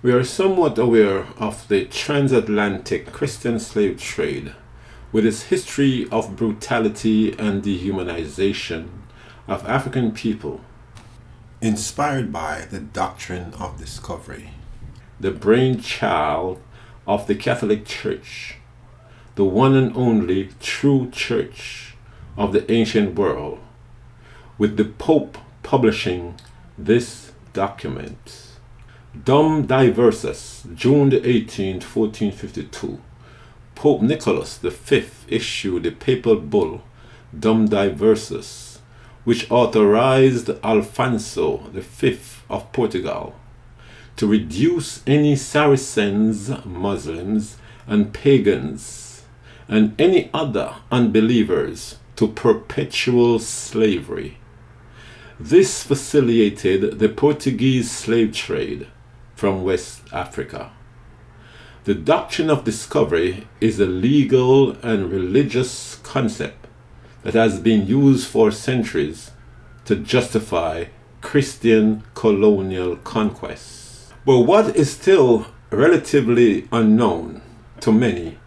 We are somewhat aware of the transatlantic Christian slave trade, with its history of brutality and dehumanization of African people, inspired by the doctrine of discovery, the brainchild of the Catholic Church, the one and only true church of the ancient world, with the Pope publishing this document. Dum Diversus, June the 18th, 1452. Pope Nicholas V issued the papal bull Dum Diversus, which authorized Alfonso V of Portugal to reduce any Saracens, Muslims, and pagans, and any other unbelievers to perpetual slavery. This facilitated the Portuguese slave trade from West Africa. The doctrine of discovery is a legal and religious concept that has been used for centuries to justify Christian colonial conquests. But what is still relatively unknown to many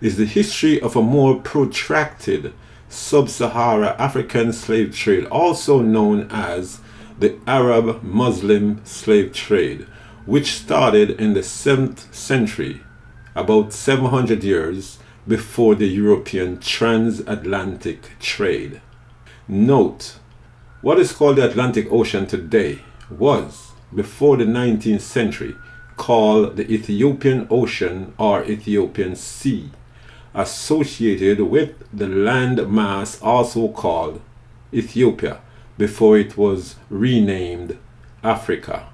is the history of a more protracted sub-Sahara African slave trade, also known as the Arab-Muslim slave trade, which started in the 7th century, about 700 years before the European transatlantic trade. Note, what is called the Atlantic Ocean today was, before the 19th century, called the Ethiopian Ocean or Ethiopian Sea, associated with the land mass also called Ethiopia before it was renamed Africa.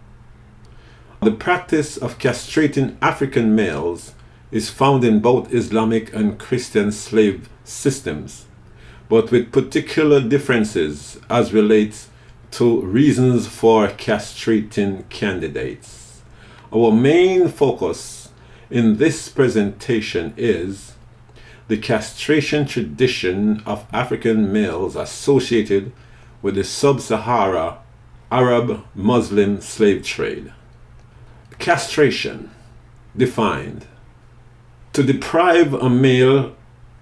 The practice of castrating African males is found in both Islamic and Christian slave systems, but with particular differences as relates to reasons for castrating candidates. Our main focus in this presentation is the castration tradition of African males associated with the sub-Sahara Arab-Muslim slave trade. Castration, defined: to deprive a male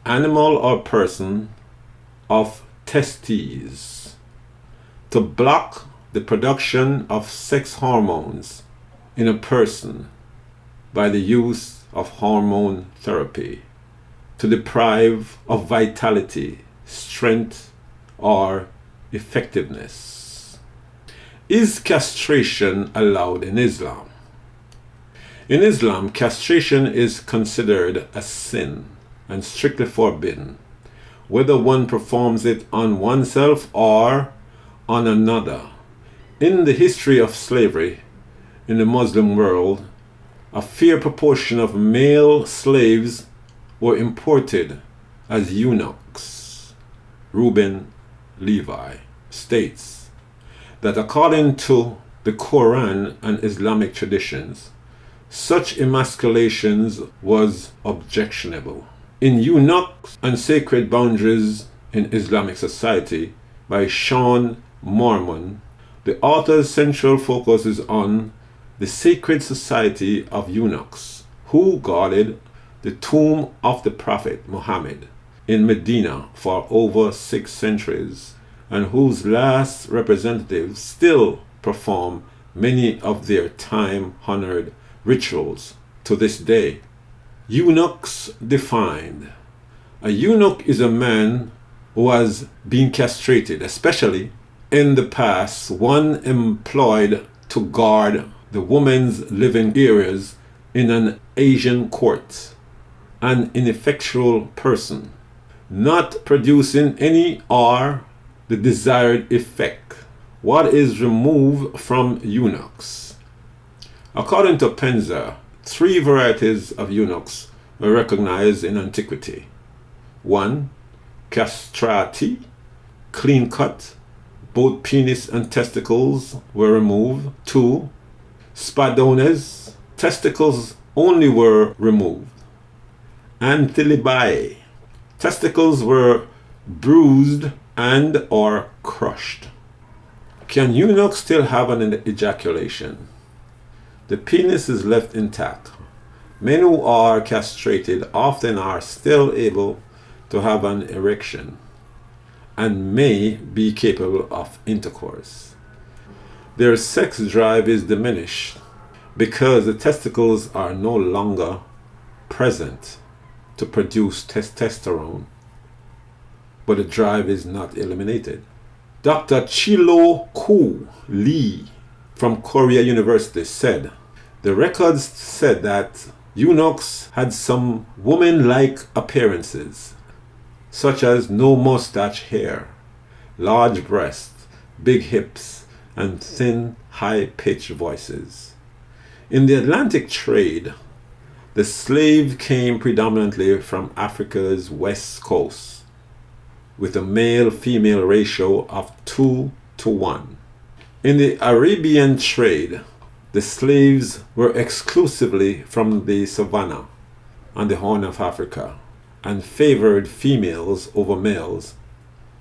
animal or person of testes, to block the production of sex hormones in a person by the use of hormone therapy, to deprive of vitality, strength, or effectiveness. Is castration allowed in Islam? In Islam, castration is considered a sin and strictly forbidden, whether one performs it on oneself or on another. In the history of slavery in the Muslim world, a fair proportion of male slaves were imported as eunuchs. Reuben Levi states that according to the Quran and Islamic traditions, such emasculations was objectionable. In Eunuchs and Sacred Boundaries in Islamic Society by Sean Mormon, the author's central focus is on the sacred society of eunuchs who guarded the tomb of the Prophet Muhammad in Medina for over 6 centuries, and whose last representatives still perform many of their time-honored rituals to this day. Eunuchs defined: a eunuch is a man who has been castrated, especially in the past one employed to guard the woman's living areas in an Asian court, an ineffectual person, not producing any or the desired effect. What is removed from eunuchs? According to Penza, 3 varieties of eunuchs were recognized in antiquity. 1. Castrati, clean cut, both penis and testicles were removed. 2. Spadones, testicles only were removed. Anthilibae, testicles were bruised and or crushed. Can eunuchs still have an ejaculation? The penis is left intact. Men who are castrated often are still able to have an erection and may be capable of intercourse. Their sex drive is diminished because the testicles are no longer present to produce testosterone, but the drive is not eliminated. Dr. Chilo Koo Lee from Korea University said, the records said that eunuchs had some woman-like appearances, such as no mustache hair, large breasts, big hips, and thin, high-pitched voices. In the Atlantic trade, the slave came predominantly from Africa's west coast, with a male-female ratio of 2 to 1. In the Arabian trade, the slaves were exclusively from the savannah and the Horn of Africa and favored females over males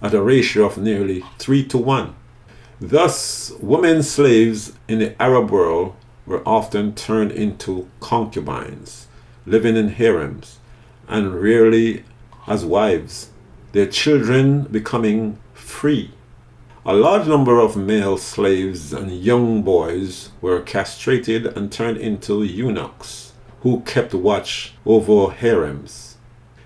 at a ratio of nearly 3 to 1. Thus, women slaves in the Arab world were often turned into concubines, living in harems, and rarely as wives, their children becoming free. A large number of male slaves and young boys were castrated and turned into eunuchs, who kept watch over harems.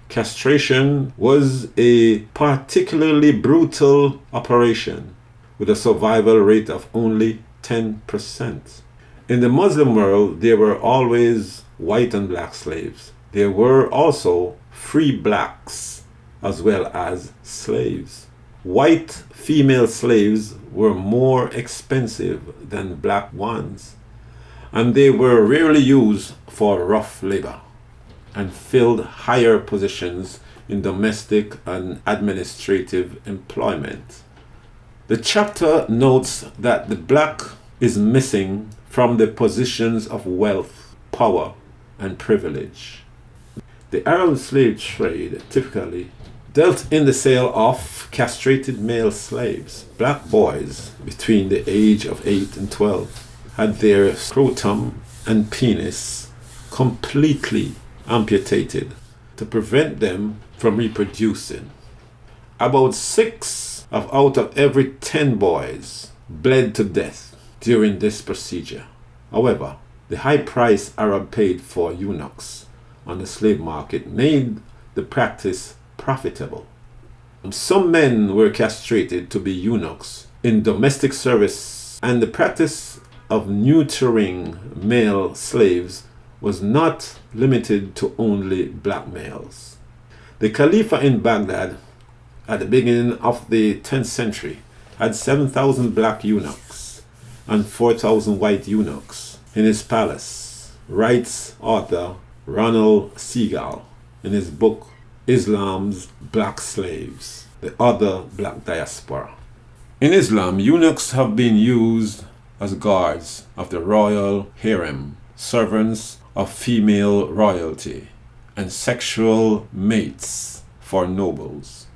Castration was a particularly brutal operation, with a survival rate of only 10%. In the Muslim world, there were always white and black slaves. There were also free blacks as well as slaves. White female slaves were more expensive than black ones, and they were rarely used for rough labor and filled higher positions in domestic and administrative employment. The chapter notes that the black is missing from the positions of wealth, power, and privilege. The Arab slave trade typically dealt in the sale of castrated male slaves. Black boys between the age of 8 and 12 had their scrotum and penis completely amputated to prevent them from reproducing. About 6 out of every 10 boys bled to death during this procedure. However, the high price Arab paid for eunuchs on the slave market made the practice profitable. Some men were castrated to be eunuchs in domestic service, and the practice of neutering male slaves was not limited to only black males. The Khalifa in Baghdad at the beginning of the 10th century had 7,000 black eunuchs and 4,000 white eunuchs in his palace, writes author Ronald Seagal in his book Islam's Black Slaves, the Other Black Diaspora. In Islam, eunuchs have been used as guards of the royal harem, servants of female royalty, and sexual mates for nobles.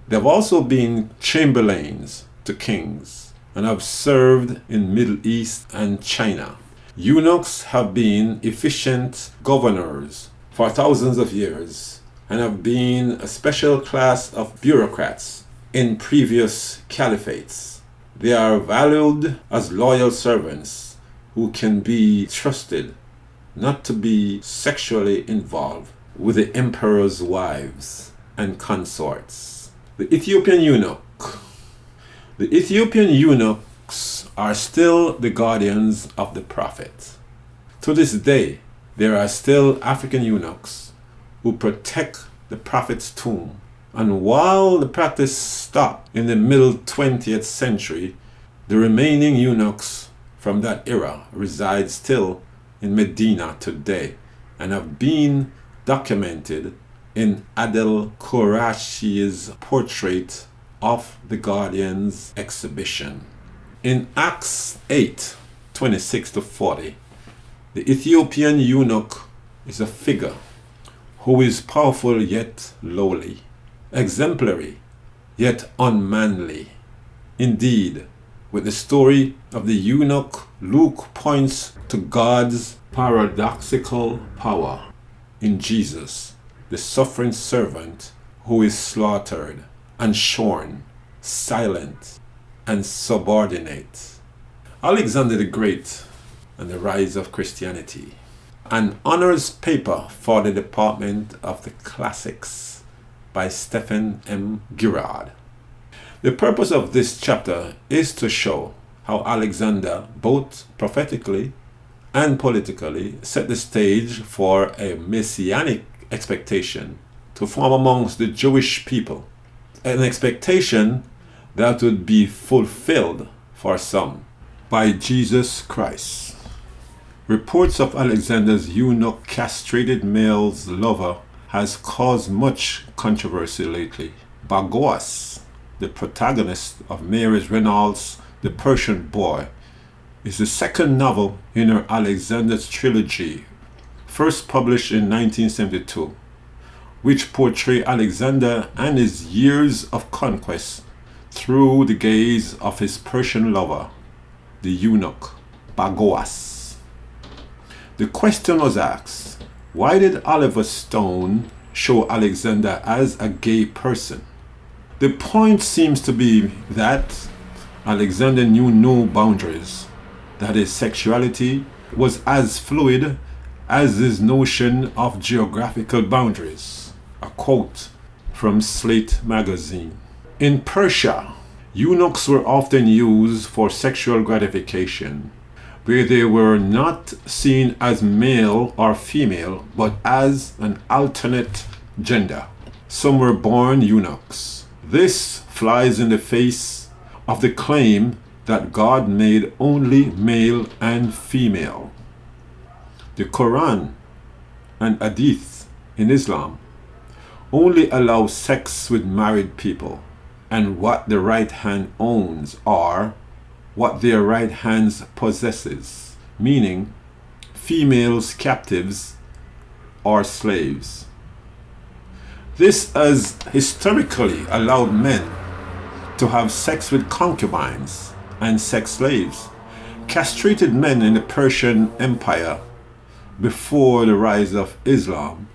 They have also been chamberlains to kings and have served in Middle East and China. Eunuchs have been efficient governors for thousands of years and have been a special class of bureaucrats in previous caliphates. They are valued as loyal servants who can be trusted not to be sexually involved with the emperor's wives and consorts. The Ethiopian eunuchs are still the guardians of the prophet. To this day, there are still African eunuchs who protect the prophet's tomb. And while the practice stopped in the middle 20th century, the remaining eunuchs from that era reside still in Medina today and have been documented in Adel Kourashi's portrait of the Guardians exhibition. In Acts 8:26-40, the Ethiopian eunuch is a figure who is powerful yet lowly, exemplary yet unmanly. Indeed, With the story of the eunuch, Luke points to God's paradoxical power in Jesus, the suffering servant who is slaughtered and shorn, silent and subordinate. Alexander the Great and the Rise of Christianity. An honors paper for the Department of the Classics by Stephen M. Girard. The purpose of this chapter is to show how Alexander, both prophetically and politically, set the stage for a messianic expectation to form amongst the Jewish people, an expectation that would be fulfilled for some by Jesus Christ. Reports of Alexander's eunuch castrated male's lover has caused much controversy lately. Bagoas, the protagonist of Mary Renault's The Persian Boy, is the second novel in her Alexander's trilogy, first published in 1972, which portray Alexander and his years of conquest through the gaze of his Persian lover, the eunuch Bagoas. The question was asked, why did Oliver Stone show Alexander as a gay person? The point seems to be that Alexander knew no boundaries, that his sexuality was as fluid as his notion of geographical boundaries. A quote from Slate magazine. In Persia, eunuchs were often used for sexual gratification, where they were not seen as male or female, but as an alternate gender. Some were born eunuchs. This flies in the face of the claim that God made only male and female. The Quran and Hadith in Islam only allow sex with married people, and what the right hand owns are what their right hands possesses, meaning females captives or slaves. This has historically allowed men to have sex with concubines and sex slaves. Castrated men in the Persian Empire before the rise of Islam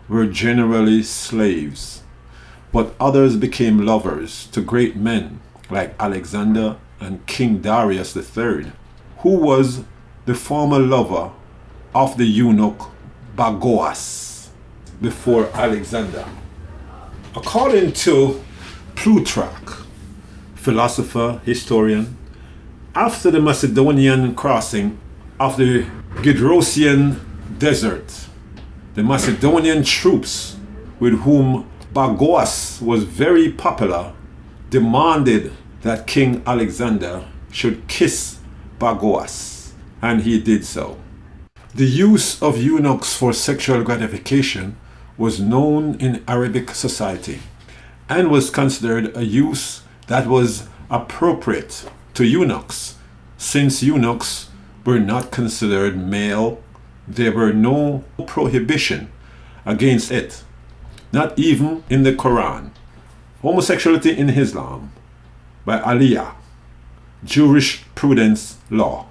were generally slaves, but others became lovers to great men like Alexander and King Darius III, who was the former lover of the eunuch Bagoas before Alexander. According to Plutarch, philosopher, historian, after the Macedonian crossing of the Gedrosian desert, the Macedonian troops with whom Bagoas was very popular demanded that King Alexander should kiss Bagoas, and he did so. The use of eunuchs for sexual gratification was known in Arabic society and was considered a use that was appropriate to eunuchs. Since eunuchs were not considered male, there were no prohibition against it, not even in the Quran. Homosexuality in Islam by Aliyah, Jurisprudence Law.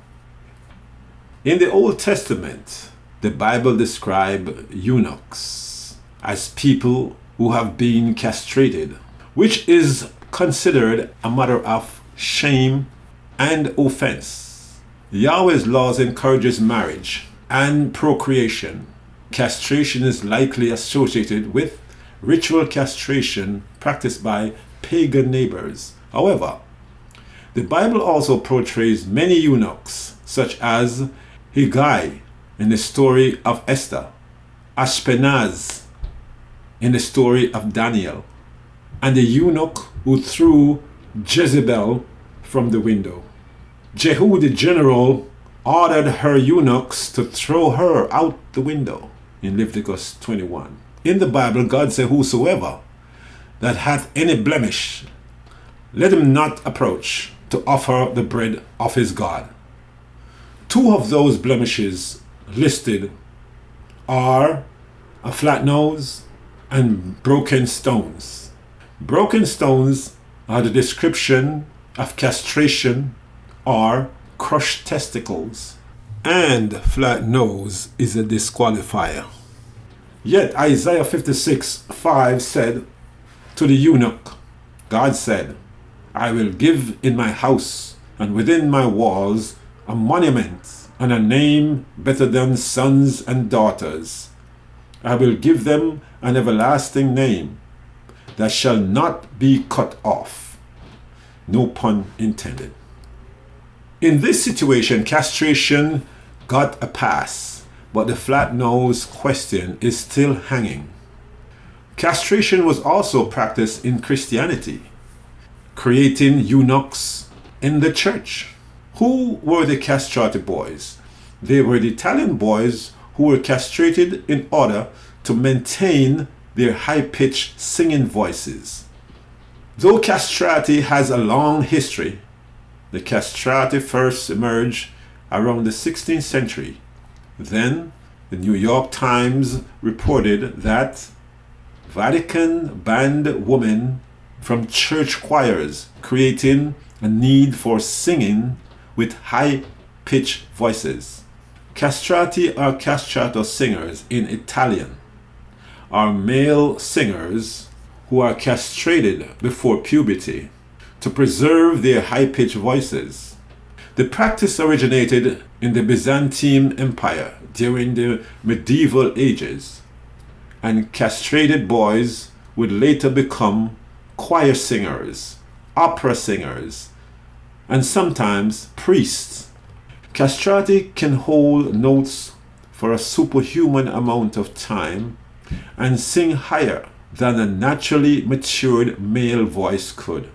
In the Old Testament, the Bible describes eunuchs as people who have been castrated, which is considered a matter of shame and offense. Yahweh's laws encourages marriage and procreation. Castration is likely associated with ritual castration practiced by pagan neighbors. However, the Bible also portrays many eunuchs, such as Higai in the story of Esther, Ashpenaz in the story of Daniel, and the eunuch who threw Jezebel from the window. Jehu the general ordered her eunuchs to throw her out the window in Leviticus 21. In the Bible, God said, whosoever that hath any blemish, let him not approach to offer the bread of his God. Two of those blemishes listed are a flat nose and broken stones. Broken stones are the description of castration or crushed testicles, and flat nose is a disqualifier. Yet Isaiah 56:5 said to the eunuch, God said, I will give in my house and within my walls a monument and a name better than sons and daughters. I will give them an everlasting name that shall not be cut off. No pun intended. In this situation, castration got a pass, but the flat nose question is still hanging. Castration was also practiced in Christianity, creating eunuchs in the church. Who were the castrated boys? They were the Italian boys who were castrated in order to maintain their high-pitched singing voices. Though castrati has a long history, the castrati first emerged around the 16th century. Then, the New York Times reported that Vatican banned women from church choirs, creating a need for singing with high-pitched voices. Castrati or castrato singers in Italian are male singers who are castrated before puberty to preserve their high-pitched voices. The practice originated in the Byzantine Empire during the medieval ages, and castrated boys would later become choir singers, opera singers, and sometimes priests. Castrati can hold notes for a superhuman amount of time and sing higher than a naturally matured male voice could.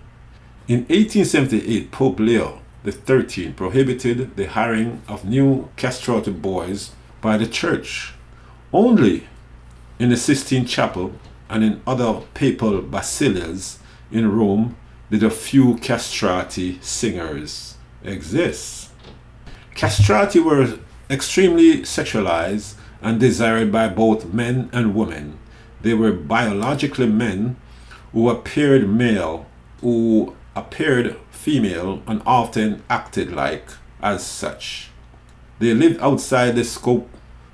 In 1878, Pope Leo XIII prohibited the hiring of new castrated boys by the church. Only in the Sistine Chapel and in other papal basilicas in Rome did a few castrati singers exist. Castrati were extremely sexualized and desired by both men and women. They were biologically men who appeared male, who appeared female, and often acted like as such. They lived outside the scope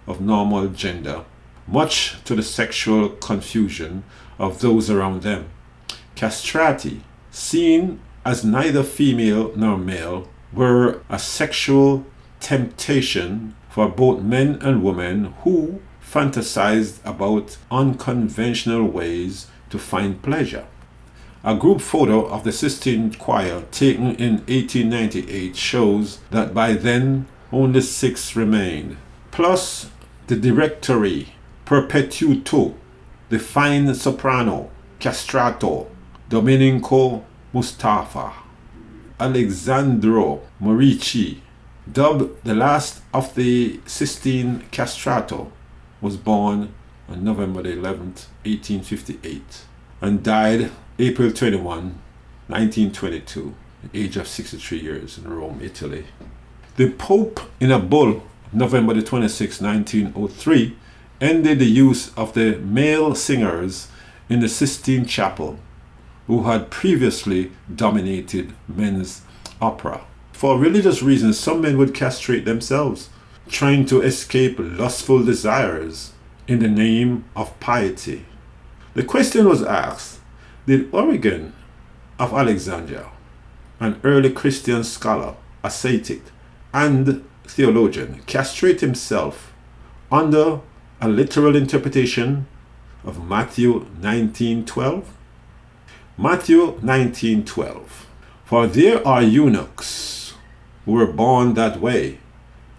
of normal gender, much to the sexual confusion of those around them. Castrati, seen as neither female nor male, were a sexual temptation for both men and women who fantasized about unconventional ways to find pleasure. A group photo of the Sistine Choir taken in 1898 shows that by then only 6 remained, plus the Directory Perpetuito, the fine soprano, castrato, Domenico Mustafa, Alessandro Morici, dubbed the last of the Sistine Castrato, was born on November 11th, 1858, and died April 21, 1922, at the age of 63 years in Rome, Italy. The Pope, in a bull, November 26, 1903, ended the use of the male singers in the Sistine Chapel, who had previously dominated men's opera. For religious reasons, some men would castrate themselves, trying to escape lustful desires in the name of piety. The question was asked, did Origen of Alexandria, an early Christian scholar, ascetic, and theologian, castrate himself under a literal interpretation of Matthew 19:12? Matthew 19:12. For there are eunuchs who were born that way,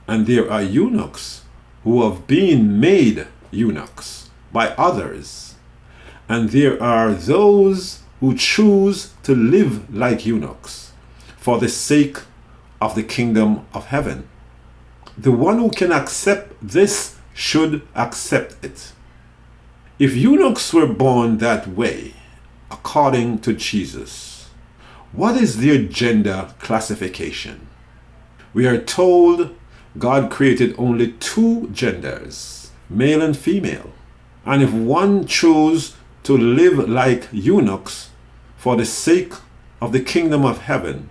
and there are eunuchs who have been made eunuchs by others, and there are those who choose to live like eunuchs for the sake of the kingdom of heaven. The one who can accept this should accept it. If eunuchs were born that way, according to Jesus, what is their gender classification? We are told God created only 2 genders, male and female. And if one chose to live like eunuchs for the sake of the kingdom of heaven,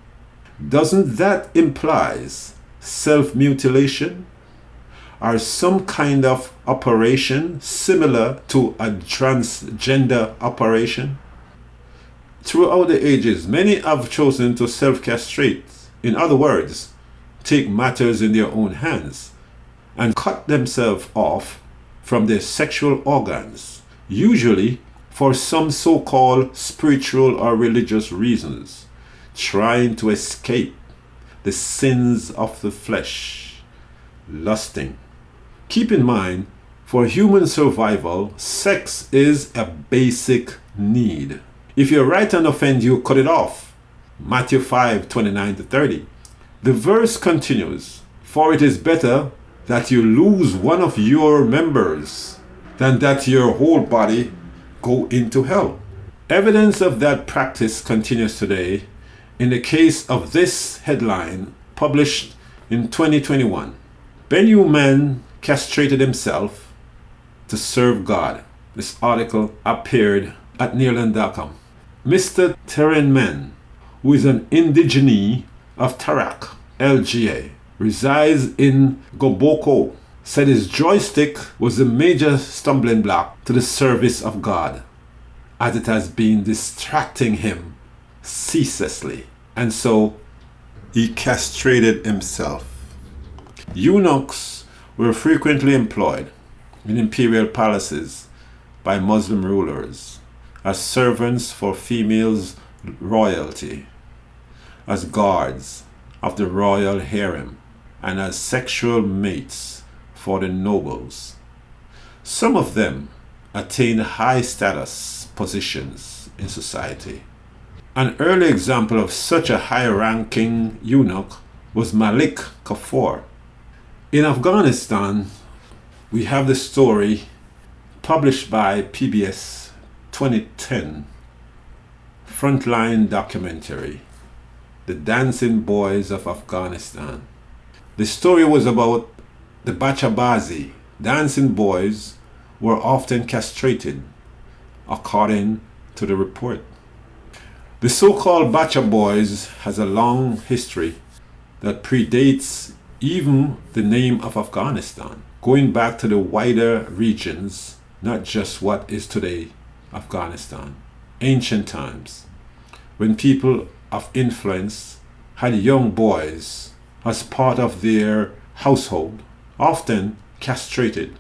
Doesn't that imply self-mutilation or some kind of operation similar to a transgender operation? Throughout the ages, many have chosen to self-castrate. In other words, take matters in their own hands and cut themselves off from their sexual organs, usually for some so-called spiritual or religious reasons, trying to escape the sins of the flesh, lusting. Keep in mind, for human survival, sex is a basic need. If your right hand offends you, cut it off. Matthew 5:29-30. The verse continues, "For it is better that you lose one of your members than that your whole body go into hell." Evidence of that practice continues today in the case of this headline published in 2021. Benjamin castrated himself to serve God. This article appeared at Nearland.com. Mr. Terenman, who is an indigene of Tarak, LGA, resides in Goboko, said his joystick was a major stumbling block to the service of God, as it has been distracting him ceaselessly, and so he castrated himself. Eunuchs were frequently employed in imperial palaces by Muslim rulers as servants for females' royalty, as guards of the royal harem, and as sexual mates for the nobles. Some of them attained high status positions in society. An early example of such a high-ranking eunuch was Malik Kafur. In Afghanistan, we have the story published by PBS 2010 frontline documentary, The Dancing Boys of Afghanistan. The story was about the Bachabazi. Dancing boys were often castrated, according to the report. The so-called Bacha boys has a long history that predates even the name of Afghanistan, going back to the wider regions, not just what is today Afghanistan. Ancient times, when people of influence had young boys as part of their household, often castrated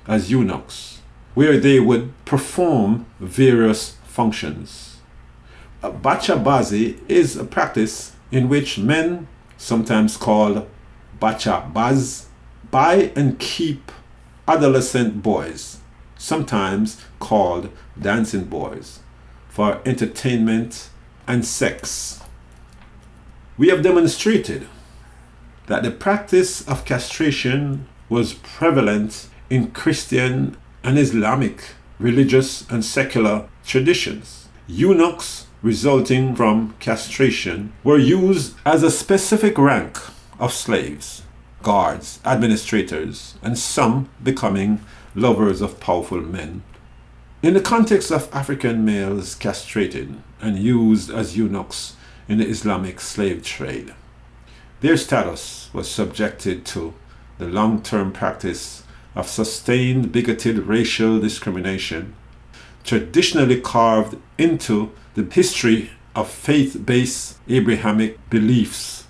as eunuchs, where they would perform various functions. Bachabazi is a practice in which men, sometimes called Bachabaz, buy and keep adolescent boys, sometimes called dancing boys, for entertainment and sex. We have demonstrated that the practice of castration was prevalent in Christian and Islamic religious and secular traditions. Eunuchs resulting from castration were used as a specific rank of slaves, guards, administrators, and some becoming lovers of powerful men. In the context of African males castrated and used as eunuchs in the Islamic slave trade, their status was subjected to the long-term practice of sustained bigoted racial discrimination, traditionally carved into the history of faith-based Abrahamic beliefs,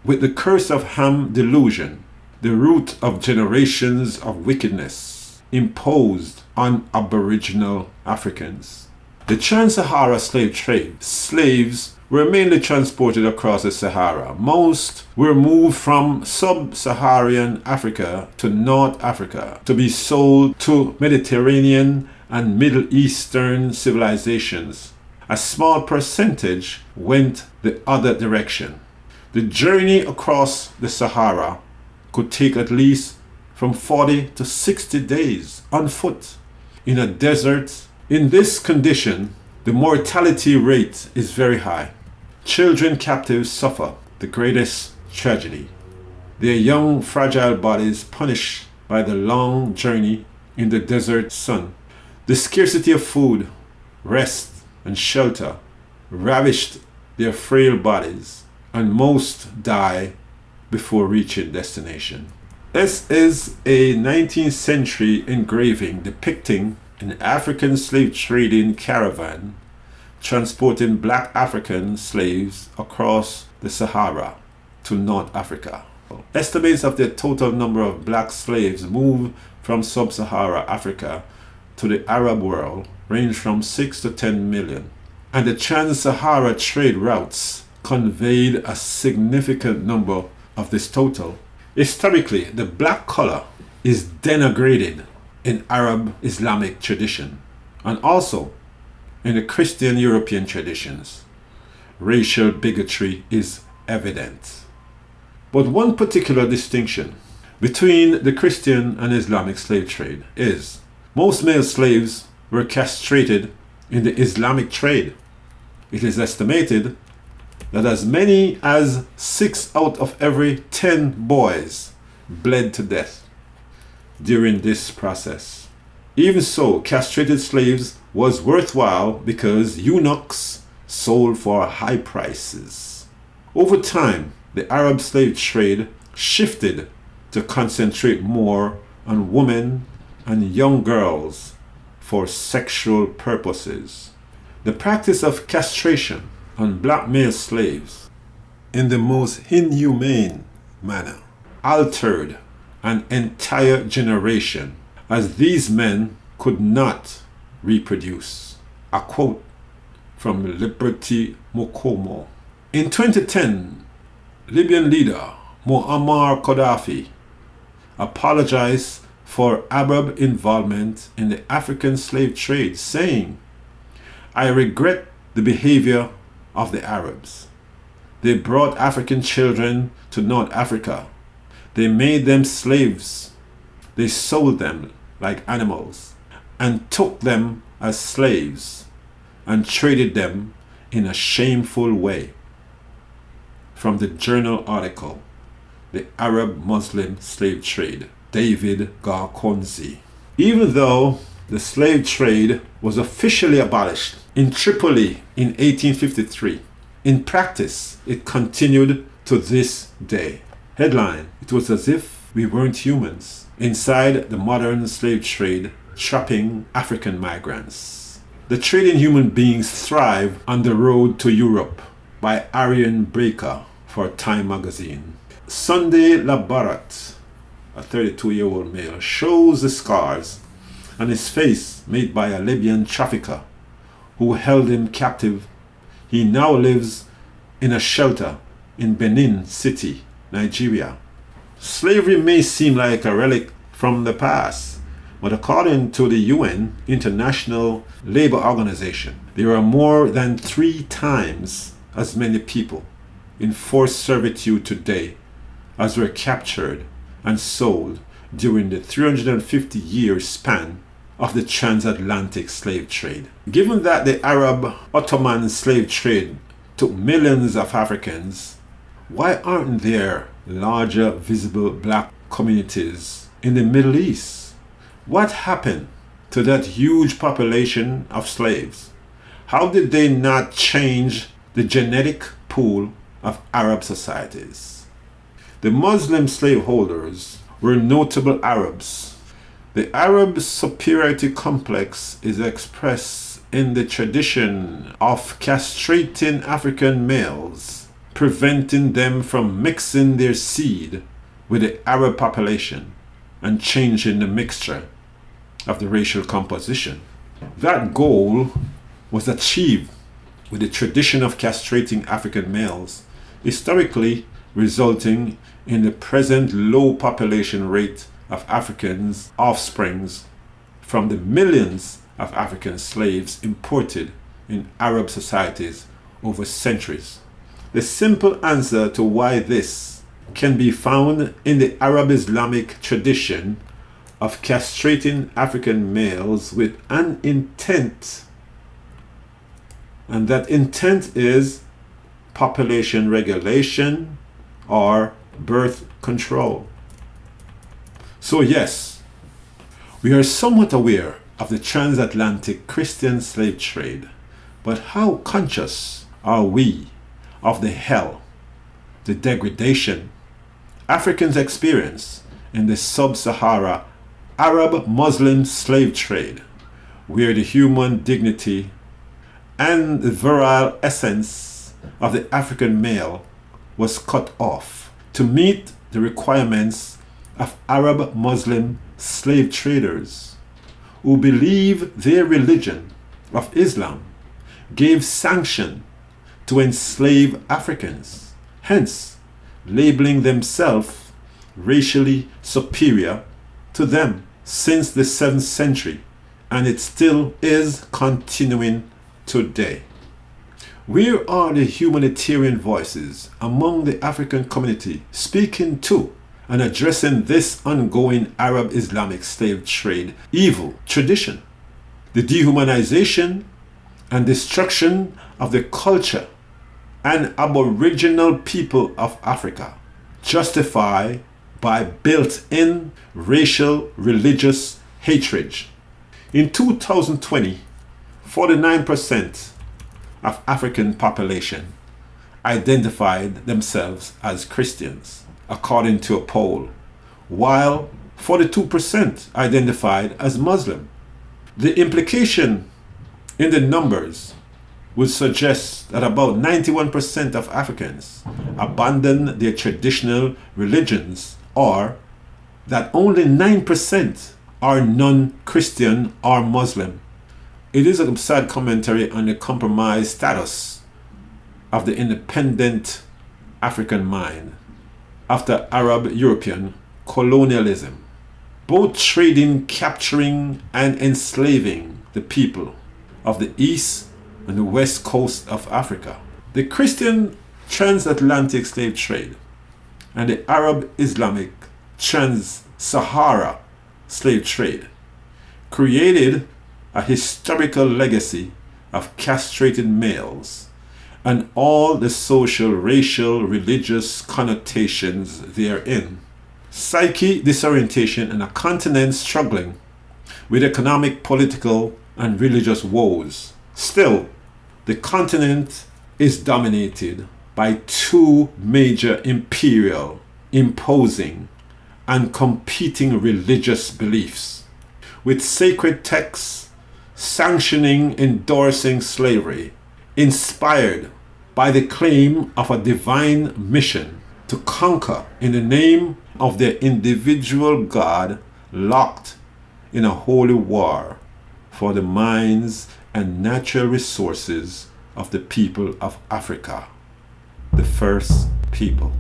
with the curse of Ham delusion, the root of generations of wickedness imposed on Aboriginal Africans. The Trans-Sahara slave trade, slaves were mainly transported across the Sahara. Most were moved from sub-Saharan Africa to North Africa to be sold to Mediterranean and Middle Eastern civilizations. A small percentage went the other direction. The journey across the Sahara could take at least from 40 to 60 days on foot in a desert. In this condition, the mortality rate is very high. Children captives suffer the greatest tragedy. Their young, fragile bodies punished by the long journey in the desert sun. The scarcity of food, rest, and shelter ravished their frail bodies, and most die before reaching destination. This is a 19th century engraving depicting an African slave trading caravan transporting black African slaves across the Sahara to North Africa. Estimates of the total number of black slaves moved from sub-Sahara Africa to the Arab world range from 6 to 10 million. And the trans-Sahara trade routes conveyed a significant number of this total. Historically, the black color is denigrated in Arab Islamic tradition and also in the Christian European traditions. Racial bigotry is evident. But one particular distinction between the Christian and Islamic slave trade is most male slaves were castrated in the Islamic trade. It is estimated that as many as 6 out of every 10 boys bled to death during this process. Even so, castrated slaves was worthwhile because eunuchs sold for high prices. Over time, the Arab slave trade shifted to concentrate more on women and young girls for sexual purposes. The practice of castration on black male slaves in the most inhumane manner altered an entire generation as these men could not reproduce. A quote from Liberty Mokomo. In 2010, Libyan leader Muammar Gaddafi apologized for Arab involvement in the African slave trade, saying, "I regret the behavior of the Arabs. They brought African children to North Africa. They made them slaves. They sold them like animals and took them as slaves and traded them in a shameful way." From the journal article, The Arab Muslim Slave Trade, David Garkonzi. Even though the slave trade was officially abolished in Tripoli in 1853, in practice it continued to this day. Headline: "It was as if we weren't humans inside the modern slave trade, trapping African migrants." The trade in human beings thrive on the road to Europe by Arian Breaker for Time magazine. Sunday Labarat, a 32-year-old male, shows the scars on his face made by a Libyan trafficker who held him captive. He now lives in a shelter in Benin City, Nigeria. Slavery may seem like a relic from the past, but according to the UN, International Labour Organization, there are more than 3 times as many people in forced servitude today as were captured and sold during the 350-year span of the transatlantic slave trade. Given that the Arab Ottoman slave trade took millions of Africans, why aren't there larger visible black communities in the Middle East? What happened to that huge population of slaves? How did they not change the genetic pool of Arab societies? The Muslim slaveholders were notable Arabs. The Arab superiority complex is expressed in the tradition of castrating African males, preventing them from mixing their seed with the Arab population and changing the mixture of the racial composition. That goal was achieved with the tradition of castrating African males, historically resulting in the present low population rate of Africans' offsprings from the millions of African slaves imported in Arab societies over centuries. The simple answer to why this can be found in the Arab Islamic tradition of castrating African males with an intent, and that intent is population regulation or birth control. So yes, we are somewhat aware of the transatlantic Christian slave trade, but how conscious are we of the hell the degradation Africans experience in the sub-Sahara Arab Muslim slave trade, where the human dignity and the virile essence of the African male was cut off to meet the requirements of Arab Muslim slave traders who believe their religion of Islam gave sanction to enslave Africans, hence labeling themselves racially superior to them since the 7th century, and it still is continuing today. Where are the humanitarian voices among the African community speaking to and addressing this ongoing Arab Islamic slave trade evil tradition? The dehumanization and destruction of the culture and aboriginal people of Africa, justified by built-in racial religious hatred. In 2020, 49% of African population identified themselves as Christians, according to a poll, while 42% identified as Muslim. The implication in the numbers would suggest that about 91% of Africans abandon their traditional religions, or that only 9% are non-Christian or Muslim. It is a sad commentary on the compromised status of the independent African mind after Arab-European colonialism, both trading, capturing, and enslaving the people of the East and the West Coast of Africa. The Christian transatlantic slave trade and the Arab Islamic trans-Sahara slave trade created a historical legacy of castrated males and all the social, racial, religious connotations therein. Psyche disorientation in a continent struggling with economic, political, and religious woes. Still, the continent is dominated by two major imperial, imposing, and competing religious beliefs, with sacred texts sanctioning, endorsing slavery, inspired by the claim of a divine mission to conquer in the name of their individual God, locked in a holy war for the minds and natural resources of the people of Africa, the first people.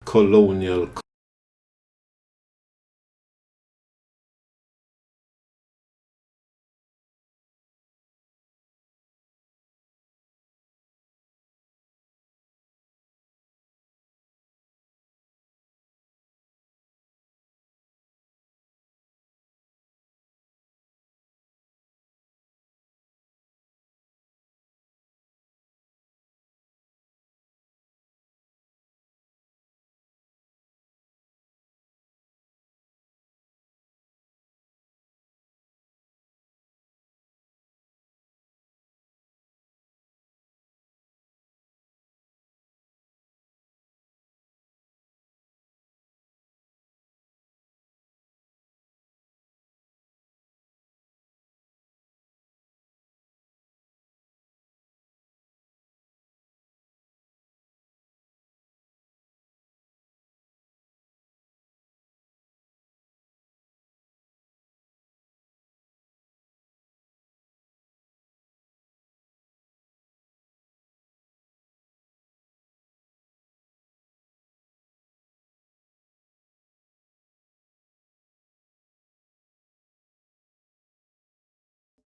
colonial